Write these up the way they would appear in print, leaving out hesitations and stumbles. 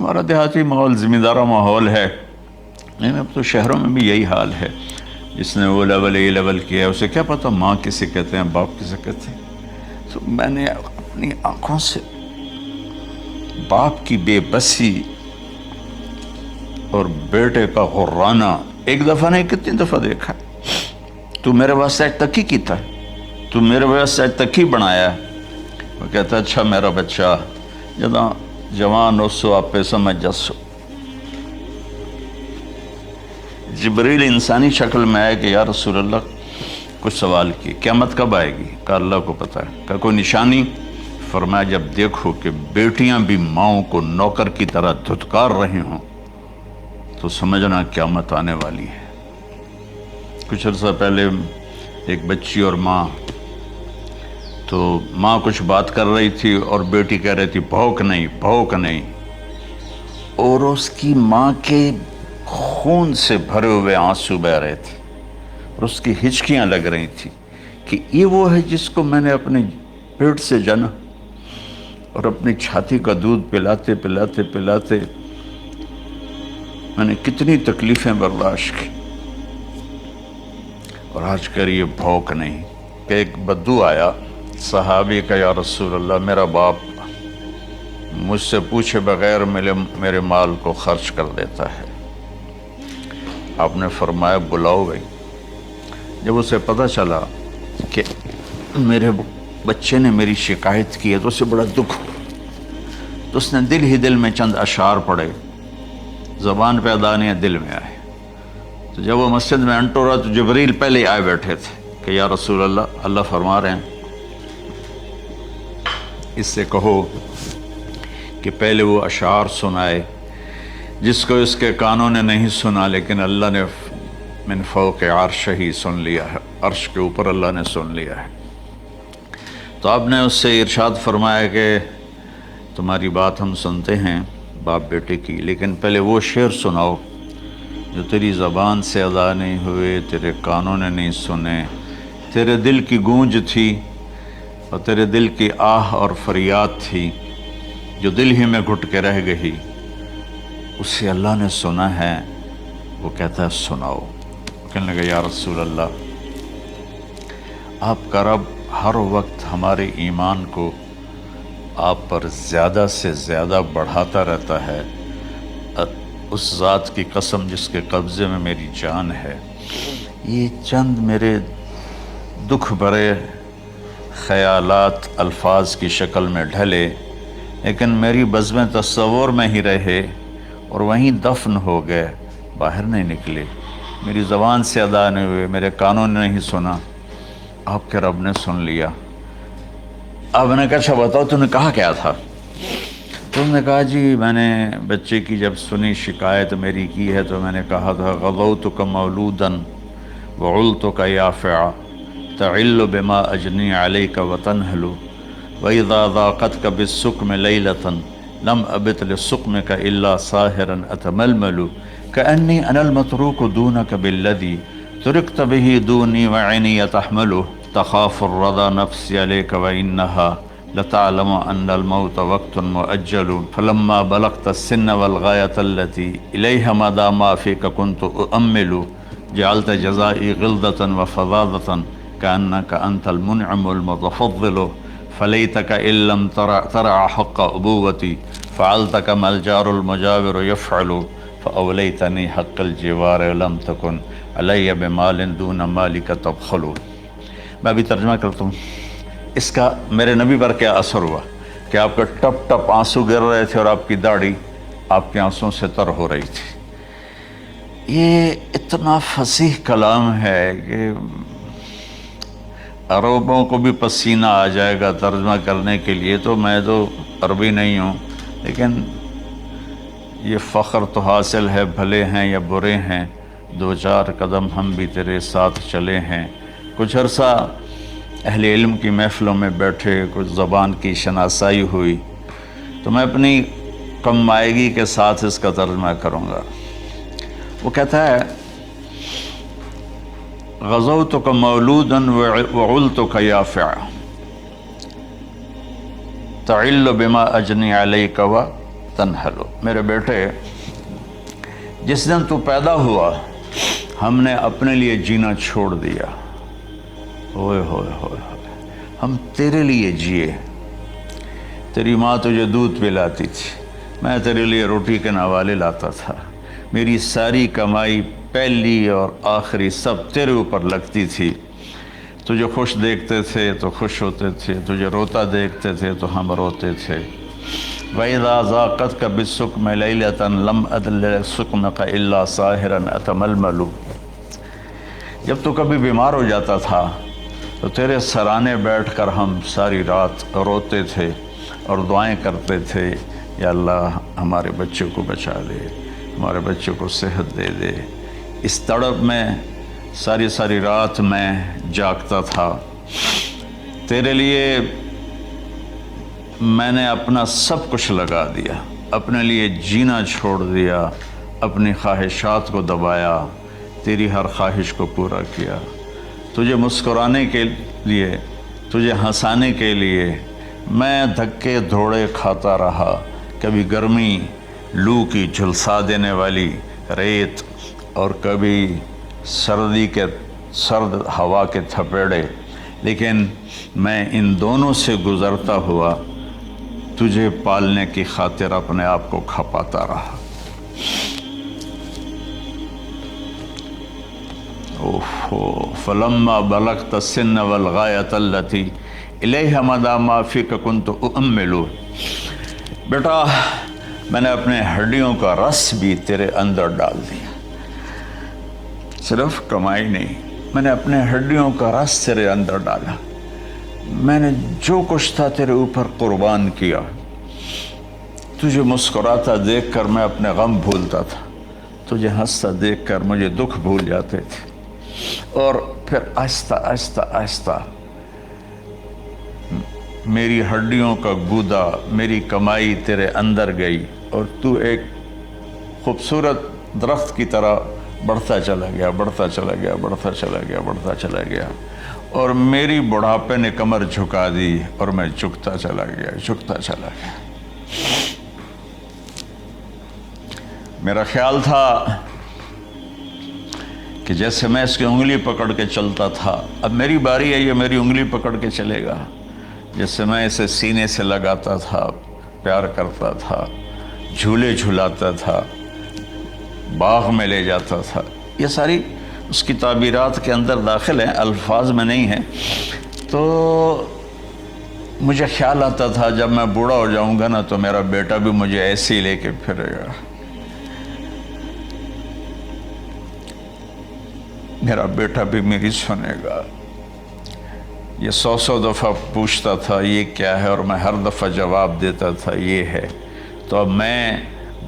ہمارا دیہاتی ماحول زمیندارہ ماحول ہے، نہیں اب تو شہروں میں بھی یہی حال ہے۔ جس نے وہ لیول اے لیول کیا ہے اسے کیا پتہ ماں کسے کہتے ہیں، باپ کسے کہتے ہیں۔ تو میں نے اپنی آنکھوں سے باپ کی بے بسی اور بیٹے کا غرانہ ایک دفعہ نہیں کتنی دفعہ دیکھا۔ تو میرے واسطے آج تک ہی کیتا ہے، تو میرے واسطے آج تک ہی بنایا ہے۔ وہ کہتا ہے اچھا میرا بچہ جداں جوان ہو سو آپ پہ سمجھ جسو۔ جبریل انسانی شکل میں آئے کہ یا رسول اللہ کچھ سوال کی، قیامت کب آئے گی؟ کہا اللہ کو پتہ ہے۔ کہا کوئی نشانی؟ فرمایا جب دیکھو کہ بیٹیاں بھی ماؤں کو نوکر کی طرح دھتکار رہی ہوں تو سمجھنا قیامت آنے والی ہے۔ کچھ عرصہ پہلے ایک بچی اور ماں، تو ماں کچھ بات کر رہی تھی اور بیٹی کہہ رہی تھی بھوک نہیں بھوک نہیں، اور اس کی ماں کے خون سے بھرے ہوئے آنسو بہہ رہے تھے اور اس کی ہچکیاں لگ رہی تھی کہ یہ وہ ہے جس کو میں نے اپنے پیٹ سے جنا اور اپنی چھاتی کا دودھ پلاتے پلاتے پلاتے میں نے کتنی تکلیفیں برداشت کی، اور آج کر یہ بھوک نہیں۔ کہ ایک بدو آیا صحابی کا، یا رسول اللہ میرا باپ مجھ سے پوچھے بغیر میرے مال کو خرچ کر دیتا ہے۔ آپ نے فرمایا بلاؤ گئی۔ جب اسے پتہ چلا کہ میرے بچے نے میری شکایت کی ہے تو اسے بڑا دکھ ہوا، تو اس نے دل ہی دل میں چند اشعار پڑھے، زبان پہ ادا نہیں دل میں آئے۔ تو جب وہ مسجد میں انٹر رہا تو جبریل پہلے ہی آئے بیٹھے تھے کہ یا رسول اللہ اللہ فرما رہے ہیں اس سے کہو کہ پہلے وہ اشعار سنائے جس کو اس کے کانوں نے نہیں سنا، لیکن اللہ نے من فوق عرش ہی سن لیا ہے، عرش کے اوپر اللہ نے سن لیا ہے۔ تو آپ نے اس سے ارشاد فرمایا کہ تمہاری بات ہم سنتے ہیں باپ بیٹے کی، لیکن پہلے وہ شعر سناؤ جو تیری زبان سے ادا نہیں ہوئے، تیرے کانوں نے نہیں سنے، تیرے دل کی گونج تھی اور تیرے دل کی آہ اور فریاد تھی جو دل ہی میں گھٹ کے رہ گئی، اسے اللہ نے سنا ہے۔ وہ کہتا ہے سناؤ۔ کہنے لگا یا رسول اللہ آپ کا رب ہر وقت ہمارے ایمان کو آپ پر زیادہ سے زیادہ بڑھاتا رہتا ہے، اس ذات کی قسم جس کے قبضے میں میری جان ہے۔ یہ چند میرے دکھ بھرے خیالات الفاظ کی شکل میں ڈھلے، لیکن میری بزم تصور میں ہی رہے اور وہیں دفن ہو گئے، باہر نہیں نکلے، میری زبان سے ادا نہیں ہوئے، میرے کانوں نے نہیں سنا، آپ کے رب نے سن لیا۔ اب نے کہا اچھا بتاؤ تو نے کہا کیا تھا؟ تو نے کہا جی میں نے بچے کی جب سنی شکایت میری کی ہے تو میں نے کہا تھا غضوتک مولودا وعلتک یافعا تعل بما اجنی علیک وتنہل وَإِذَا ذَاقَتْكَ بِالسُّقْمِ لَيْلَةً لَمْ أَبِتْ لِلسُّقْمِكَ إِلَّا سَاهِرًا أَتَمَلْمَلُ كَأَنِّي أَنَا الْمَتْرُوكُ دُونَكَ بِالَّذِي تُرِكْتَ بِهِ دُونِي وَعِنِي يَتَحْمَلُ تَخَافُ الرَّضَى نَفْسِي عَلَيْكَ وَإِنَّهَا لَتَعْلَمُ أَنَّ الْمَوْتَ وَقْتٌ مُؤَجَّلٌ فَلَمَّا بَلَغْتَ السِّنَّ وَالْغَايَةَ الَّتِي إِلَيْهَا مَدَى مَا فِيكَ كُنْتُ أُؤَمِّلُ جَعَلْتَ جَزَائِي غِلْظَةً وَفَظَاظَةً كَأَنَّكَ أَنْتَ الْمُنْعِمُ الْمُتَفَضِّلُ فَلَيْتَكَ إِن لَّمْ تَرَعْ حَقَّ أُبُوَّتِي فَعَلْتَ كَمَا الْجَارُ الْمُجَاوِرُ يَفْعَلُ فَأَوْلَيْتَنِي حَقَّ الْجِوَارِ لَمْ تَكُنْ عَلَيَّ بِمَالٍ دُونَ مَالِكَ تَبْخَلُ۔ میں ابھی ترجمہ کرتا ہوں۔ اس کا میرے نبی پر کیا اثر ہوا کہ آپ کے ٹپ ٹپ آنسو گر رہے تھے اور آپ کی داڑھی آپ کے آنسوں سے تر ہو رہی تھی۔ یہ اتنا فصیح کلام ہے کہ عربوں کو بھی پسینہ آ جائے گا ترجمہ کرنے کے لیے، تو میں تو عربی نہیں ہوں، لیکن یہ فخر تو حاصل ہے، بھلے ہیں یا برے ہیں دو چار قدم ہم بھی تیرے ساتھ چلے ہیں۔ کچھ عرصہ اہل علم کی محفلوں میں بیٹھے، کچھ زبان کی شناسائی ہوئی، تو میں اپنی کم مائگی کے ساتھ اس کا ترجمہ کروں گا۔ وہ کہتا ہے غزوتک مولودا وعلتک یافعا تعل بما اجنی علیک و تنحل، میرے بیٹے جس دن تو پیدا ہوا ہم نے اپنے لیے جینا چھوڑ دیا، ہوئے ہوئے ہوئے ہوئے، ہم تیرے لیے جیے۔ تیری ماں تجھے دودھ پلاتی تھی، میں تیرے لیے روٹی کے نوالے لاتا تھا، میری ساری کمائی پہلی اور آخری سب تیرے اوپر لگتی تھی۔ تجھے خوش دیکھتے تھے تو خوش ہوتے تھے، تجھے روتا دیکھتے تھے تو ہم روتے تھے۔ وَإِذَا ذَاقَتْكَ بِالسُّقْمِ لَيْلَةً لَمْ أَدْلِ سُقْمَكَ إِلَّا سَاهِرًا أَتَمَلْمَلُ، جب تو کبھی بیمار ہو جاتا تھا تو تیرے سرانے بیٹھ کر ہم ساری رات روتے تھے اور دعائیں کرتے تھے، یا اللہ ہمارے بچوں کو بچا لے، ہمارے بچوں کو صحت دے دے۔ اس تڑپ میں ساری ساری رات میں جاگتا تھا، تیرے لیے میں نے اپنا سب کچھ لگا دیا، اپنے لیے جینا چھوڑ دیا، اپنی خواہشات کو دبایا، تیری ہر خواہش کو پورا کیا، تجھے مسکرانے کے لیے، تجھے ہنسانے کے لیے میں دھکے دھوڑے کھاتا رہا، کبھی گرمی لو کی جھلسا دینے والی ریت اور کبھی سردی کے سرد ہوا کے تھپیڑے، لیکن میں ان دونوں سے گزرتا ہوا تجھے پالنے کی خاطر اپنے آپ کو کھپاتا رہا۔ فلما بلغت السن والغایۃ التی الیہ مدی ما فیک کنت اؤمل، بیٹا میں نے اپنے ہڈیوں کا رس بھی تیرے اندر ڈال دیا، صرف کمائی نہیں، میں نے اپنے ہڈیوں کا رس تیرے اندر ڈالا، میں نے جو کچھ تھا تیرے اوپر قربان کیا۔ تجھے مسکراتا دیکھ کر میں اپنے غم بھولتا تھا، تجھے ہنستا دیکھ کر مجھے دکھ بھول جاتے تھے، اور پھر آہستہ آہستہ آہستہ میری ہڈیوں کا گودا، میری کمائی تیرے اندر گئی، اور تو ایک خوبصورت درخت کی طرح بڑھتا چلا گیا، بڑھتا چلا گیا، بڑھتا چلا گیا، بڑھتا چلا گیا، اور میری بڑھاپے نے کمر جھکا دی اور میں جھکتا چلا گیا، جھکتا چلا گیا۔ میرا خیال تھا کہ جیسے میں اس کی انگلی پکڑ کے چلتا تھا، اب میری باری ہے، یہ میری انگلی پکڑ کے چلے گا، جیسے میں اسے سینے سے لگاتا تھا، پیار کرتا تھا، جھولے جھلاتا تھا، باغ میں لے جاتا تھا، یہ ساری اس کی تعبیرات کے اندر داخل ہیں، الفاظ میں نہیں ہیں۔ تو مجھے خیال آتا تھا جب میں بوڑھا ہو جاؤں گا نا تو میرا بیٹا بھی مجھے ایسے ہی لے کے پھرے گا، میرا بیٹا بھی میری سنے گا۔ یہ 100 دفعہ پوچھتا تھا یہ کیا ہے، اور میں ہر دفعہ جواب دیتا تھا یہ ہے۔ تو اب میں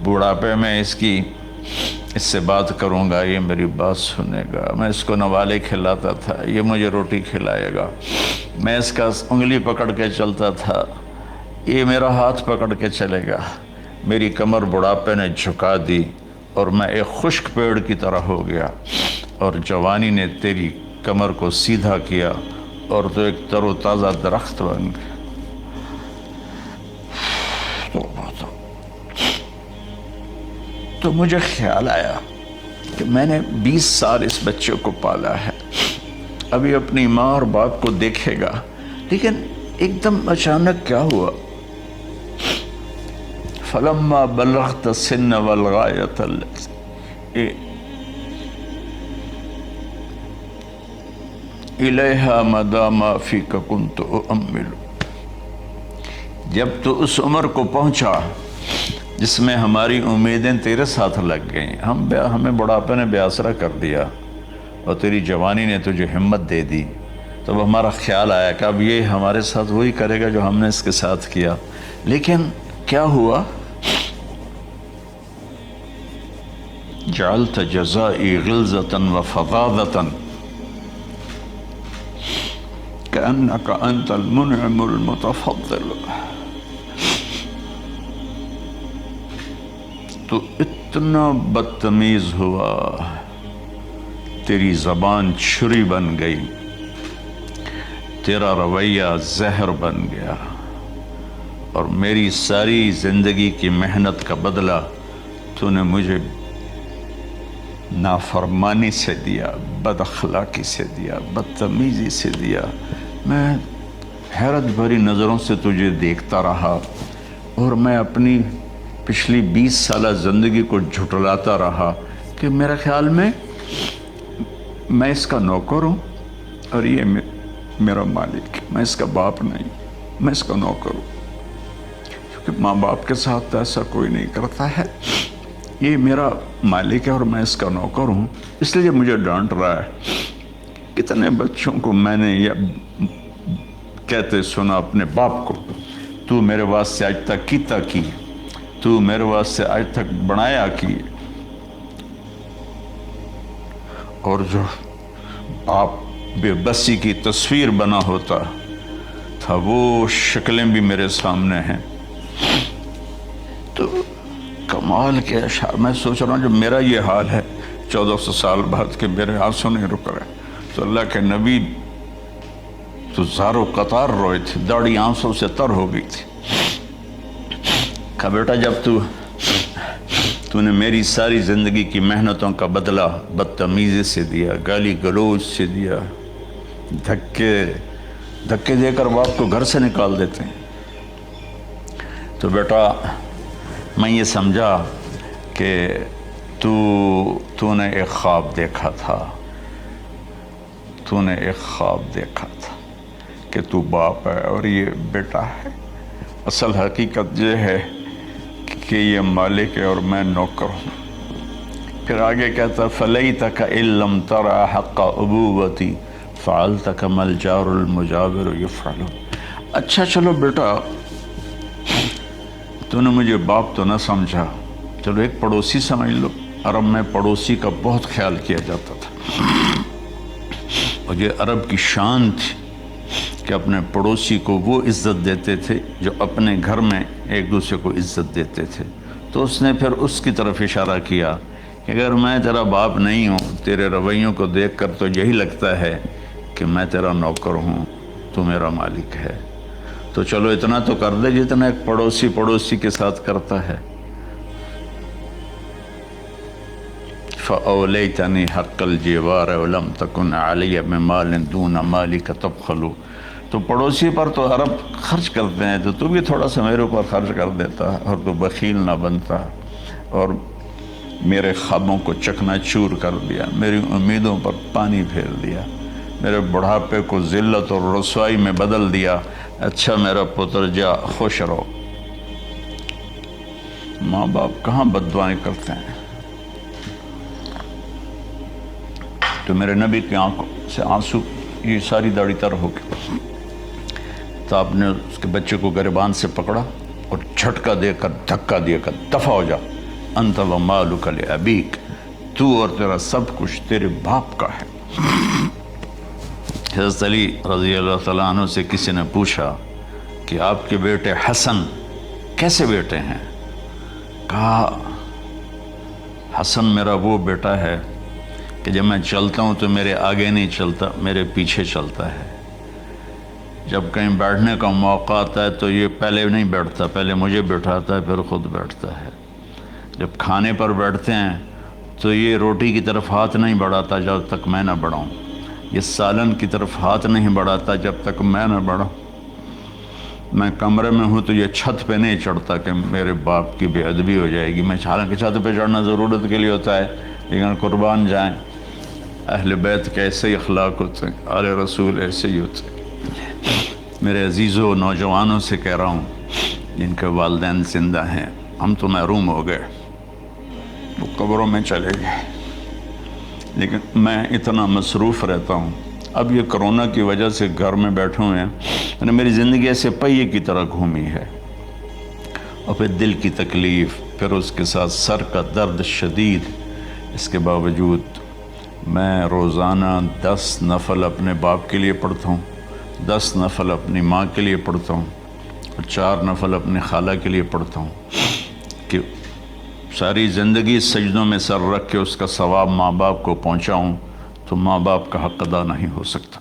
بوڑھاپے میں اس سے بات کروں گا، یہ میری بات سنے گا، میں اس کو نوالے کھلاتا تھا، یہ مجھے روٹی کھلائے گا، میں اس کا انگلی پکڑ کے چلتا تھا، یہ میرا ہاتھ پکڑ کے چلے گا۔ میری کمر بڑھاپے نے جھکا دی اور میں ایک خشک پیڑ کی طرح ہو گیا، اور جوانی نے تیری کمر کو سیدھا کیا اور تو ایک تر و تازہ درخت بن گیا۔ تو مجھے خیال آیا کہ میں نے 20 سال اس بچے کو پالا ہے، ابھی اپنی ماں اور باپ کو دیکھے گا، لیکن ایک دم اچانک کیا ہوا؟ فلما بلغت السن والغایۃ التی الیہا مدی ما فیک کنت اؤمل، جب تو اس عمر کو پہنچا جس میں ہماری امیدیں تیرے ساتھ لگ گئیں، ہمیں بڑھاپے نے بے آسرا کر دیا اور تیری جوانی نے تجھے ہمت دے دی، تب ہمارا خیال آیا کہ اب یہ ہمارے ساتھ وہی کرے گا جو ہم نے اس کے ساتھ کیا۔ لیکن کیا ہوا؟ جعلت جزائی غلظۃ وفظاظۃ کأنک انت المنعم المتفضل، تو اتنا بدتمیز ہوا، تیری زبان چھری بن گئی، تیرا رویہ زہر بن گیا، اور میری ساری زندگی کی محنت کا بدلہ تو نے مجھے نافرمانی سے دیا، بد اخلاقی سے دیا، بدتمیزی سے دیا۔ میں حیرت بھری نظروں سے تجھے دیکھتا رہا اور میں اپنی پچھلی 20 سالہ زندگی کو جھٹلاتا رہا کہ میرے خیال میں اس کا نوکر ہوں اور یہ میرا مالک، میں اس کا باپ نہیں، میں اس کا نوکر ہوں، کیونکہ ماں باپ کے ساتھ ایسا کوئی نہیں کرتا ہے، یہ میرا مالک ہے اور میں اس کا نوکر ہوں، اس لیے مجھے ڈانٹ رہا ہے۔ کتنے بچوں کو میں نے یہ کہتے سنا اپنے باپ کو، تو میرے واسطے آج تک کیتا کی، تو میرے واسطے آج تک بنایا کی، اور جو آپ بے بسی کی تصویر بنا ہوتا تھا وہ شکلیں بھی میرے سامنے ہیں۔ تو کمال کے اشعار، میں سوچ رہا ہوں جو میرا یہ حال ہے 1400 سال بعد کہ میرے آنسو نہیں رک رہے، تو اللہ کے نبی تو زار و قطار روئے تھے، داڑھی آنسوں سے تر ہو گئی تھی۔ کہا بیٹا جب تو نے میری ساری زندگی کی محنتوں کا بدلہ بدتمیزی سے دیا، گالی گلوچ سے دیا، دھکے دے کر باپ کو گھر سے نکال دیتے ہیں، تو بیٹا میں یہ سمجھا کہ تو نے ایک خواب دیکھا تھا، تو نے ایک خواب دیکھا تھا کہ تو باپ ہے اور یہ بیٹا ہے۔ اصل حقیقت یہ ہے کہ یہ مالک ہے اور میں نوکر ہوں۔ پھر آگے کہتا فَلَيْتَكَ إِن لَّمْ تَرَ حَقَّ أُبُوَّتِي فَعَلْتَ كَمَا الْجَارُ الْمُجَاوِرُ يَفْعَلُ۔ اچھا چلو بیٹا تو نے مجھے باپ تو نہ سمجھا، چلو ایک پڑوسی سمجھ لو۔ عرب میں پڑوسی کا بہت خیال کیا جاتا تھا، اور یہ عرب کی شان تھی کہ اپنے پڑوسی کو وہ عزت دیتے تھے جو اپنے گھر میں ایک دوسرے کو عزت دیتے تھے۔ تو اس نے پھر اس کی طرف اشارہ کیا کہ اگر میں تیرا باپ نہیں ہوں، تیرے رویوں کو دیکھ کر تو یہی لگتا ہے کہ میں تیرا نوکر ہوں، تو میرا مالک ہے، تو چلو اتنا تو کر دے جتنا ایک پڑوسی کے ساتھ کرتا ہے۔ فَأَوْلَيْتَنِي حَقَّ الْجِوَارِ وَلَمْ تَكُنْ عَلَيَّ بِمَالٍ دُونَ مَالِكَ تَبْخَلُ۔ تو پڑوسی پر تو عرب خرچ کرتے ہیں، تو بھی تھوڑا سا میرے اوپر خرچ کر دیتا اور تو بخیل نہ بنتا، اور میرے خوابوں کو چکنا چور کر دیا، میری امیدوں پر پانی پھیر دیا، میرے بڑھاپے کو ذلت اور رسوائی میں بدل دیا۔ اچھا میرا پتر جا خوش رہو۔ ماں باپ کہاں بد دعائیں کرتے ہیں؟ تو میرے نبی کی آنکھوں سے آنسو، یہ ساری داڑھی تر ہو گئی، تو آپ نے اس کے بچے کو گریبان سے پکڑا اور جھٹکا دے کر دھکا دے کر دفع ہو جا، انت ومالک لابیک، تو اور تیرا سب کچھ تیرے باپ کا ہے۔ حضرت علی رضی اللہ تعالیٰ عنہ سے کسی نے پوچھا کہ آپ کے بیٹے حسن کیسے بیٹے ہیں؟ کہا حسن میرا وہ بیٹا ہے کہ جب میں چلتا ہوں تو میرے آگے نہیں چلتا، میرے پیچھے چلتا ہے، جب کہیں بیٹھنے کا موقع آتا ہے تو یہ پہلے نہیں بیٹھتا، پہلے مجھے بٹھاتا ہے پھر خود بیٹھتا ہے، جب کھانے پر بیٹھتے ہیں تو یہ روٹی کی طرف ہاتھ نہیں بڑھاتا جب تک میں نہ بڑھاؤں، یہ سالن کی طرف ہاتھ نہیں بڑھاتا جب تک میں نہ بڑھاؤں، میں کمرے میں ہوں تو یہ چھت پہ نہیں چڑھتا کہ میرے باپ کی بے ادبی ہو جائے گی۔ میں حالانکہ چھت پہ چڑھنا ضرورت کے لیے ہوتا ہے، لیکن قربان جائیں اہل بیت کے ایسے ہی اخلاق ہوتے ہیں، آل رسول ایسے ہی ہوتے ہیں۔ میرے عزیزوں نوجوانوں سے کہہ رہا ہوں جن کے والدین زندہ ہیں، ہم تو محروم ہو گئے، وہ قبروں میں چلے گئے، لیکن میں اتنا مصروف رہتا ہوں۔ اب یہ کرونا کی وجہ سے گھر میں بیٹھے ہوئے ہیں، میری زندگی ایسے پہیے کی طرح گھومی ہے، اور پھر دل کی تکلیف، پھر اس کے ساتھ سر کا درد شدید، اس کے باوجود میں روزانہ 10 نفل اپنے باپ کے لیے پڑھتا ہوں، 10 نفل اپنی ماں کے لیے پڑھتا ہوں، اور 4 نفل اپنی خالہ کے لیے پڑھتا ہوں، کہ ساری زندگی سجدوں میں سر رکھ کے اس کا ثواب ماں باپ کو پہنچاؤں، تو ماں باپ کا حق ادا نہیں ہو سکتا۔